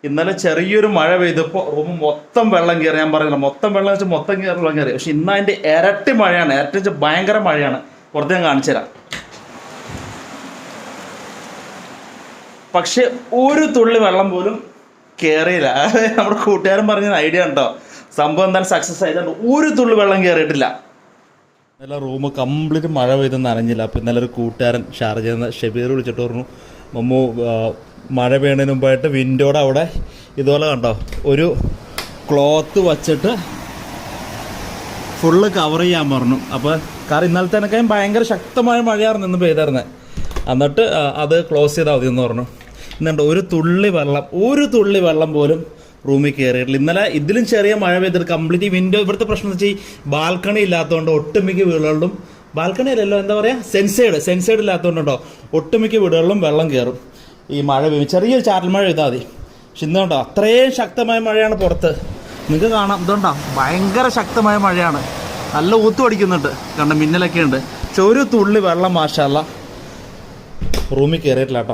ഇന്നലെ ചെറിയൊരു മഴ പെയ്തപ്പോൾ റൂം മൊത്തം വെള്ളം കയറി. ഞാൻ പറയുന്നില്ല മൊത്തം വെള്ളം വെച്ചാൽ മൊത്തം വെള്ളം കയറി. പക്ഷെ ഇന്ന് അതിൻ്റെ ഇരട്ടി മഴയാണ്. ഇരട്ടി വെച്ചാൽ ഭയങ്കര മഴയാണ്. പുറത്ത് ഞാൻ കാണിച്ചു തരാം. പക്ഷെ ഒരു തുള്ളി വെള്ളം പോലും കയറിയില്ല. നമ്മുടെ കൂട്ടുകാരൻ പറഞ്ഞ ഐഡിയ ഉണ്ടോ, സംഭവം എന്തായാലും സക്സസ് ആയതുകൊണ്ട് ഒരു തുള്ളി വെള്ളം കയറിയിട്ടില്ല. ഇന്നലെ റൂം കംപ്ലീറ്റ് മഴ പെയ്തൊന്നും അറിഞ്ഞില്ല. അപ്പോൾ ഇന്നലെ ഒരു കൂട്ടുകാരൻ ഷാർജയിൽ നിന്ന് ഷെബീർ വിളിച്ചിട്ട് പറഞ്ഞു, മമ്മു മഴ പെയ്യുന്നതിന് മുമ്പായിട്ട് വിൻഡോയുടെ അവിടെ ഇതുപോലെ കണ്ടോ ഒരു ക്ലോത്ത് വച്ചിട്ട് ഫുള്ള് കവർ ചെയ്യാൻ പറഞ്ഞു. അപ്പോൾ കാരണം ഇന്നലത്തേനൊക്കെ ഭയങ്കര ശക്തമായ മഴയായിരുന്നു ഇന്ന് പെയ്തായിരുന്നത്. എന്നിട്ട് അത് ക്ലോസ് ചെയ്താൽ മതി എന്ന് പറഞ്ഞു. എന്നുണ്ട് ഒരു തുള്ളി വെള്ളം പോലും റൂമിൽ കയറിയിട്ടില്ല. ഇന്നലെ ഇതിലും ചെറിയ മഴ പെയ്തിട്ട് കംപ്ലീറ്റ് വിൻഡോ, ഇവിടുത്തെ പ്രശ്നം എന്ന് വെച്ചാൽ ഈ ബാൽക്കണി ഇല്ലാത്തതുകൊണ്ട് ഒട്ടുമിക്ക വീടുകളിലും, ബാൽക്കണി അല്ലല്ലോ എന്താ പറയുക, സെൻസൈഡ് ഇല്ലാത്തതുകൊണ്ടോ ഒട്ടുമിക്ക വീടുകളിലും വെള്ളം കയറും ഈ മഴ പെയ്യും. ചെറിയൊരു ചാറ്റൽ മഴ പെയ്താൽ മതി. പക്ഷെ ഇന്നുണ്ടോ അത്രയും ശക്തമായ മഴയാണ് പുറത്ത്. നിങ്ങൾക്ക് കാണാം, ഇതുണ്ടോ ഭയങ്കര ശക്തമായ മഴയാണ്. നല്ല ഊത്ത് പഠിക്കുന്നുണ്ട്, കണ്ട മിന്നലൊക്കെ ഉണ്ട്. പക്ഷെ ഒരു തുള്ളി വെള്ളം മാഷാ അല്ലാഹ് റൂമിൽ കയറിയിട്ടില്ല കേട്ടോ.